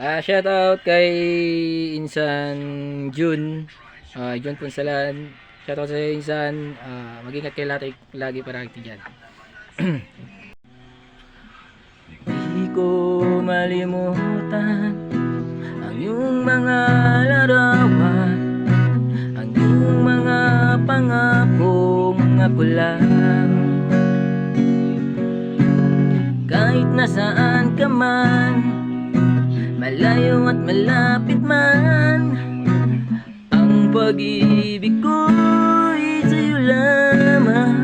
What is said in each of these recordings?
Shout out kay Insan Jun. Jun Punsalan. Shout out sa Insan. Mag-ingat kayo lagi parati dyan. Di ko malimutan ang iyong mga larawan, ang iyong mga pangakong ako lang. Kahit nasaan ka man, malayo at malapit man, ang pag-ibig ko'y sa'yo lamang.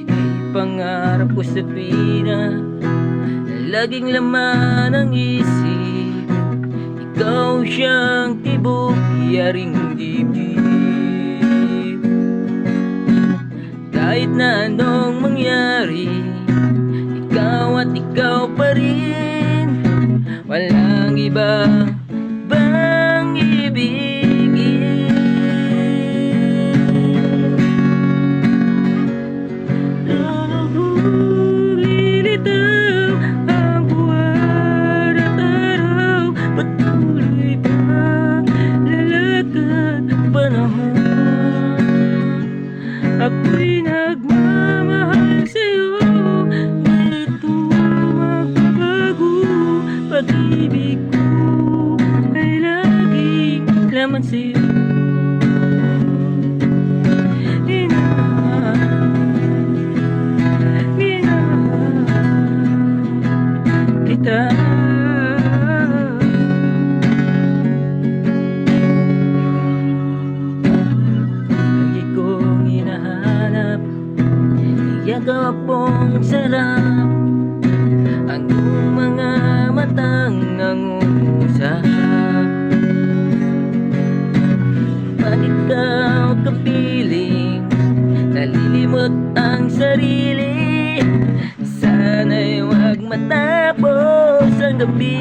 Ika'y pangarap ko sa tuwina, laging laman ang isip. Ikaw siyang tibok, yaring dibdib. Kahit na anong mangyari, ikaw at ikaw pa rin. Walang iba bang ibigin. Lilitaw ang buwan at araw, patuloy pa lalakad ang panahon. Ako'y nagmamahal sa'yo, ito magbabago. Pag-ibig ko ay laging laman sa'yo. Minahal kita. Lagi kong hinahanap iyagaw pong sarap, ang iyong mga matang nangungusap. Pag ikaw kapiling, nalilimot ang sarili, sana'y huwag matapos ang gabi.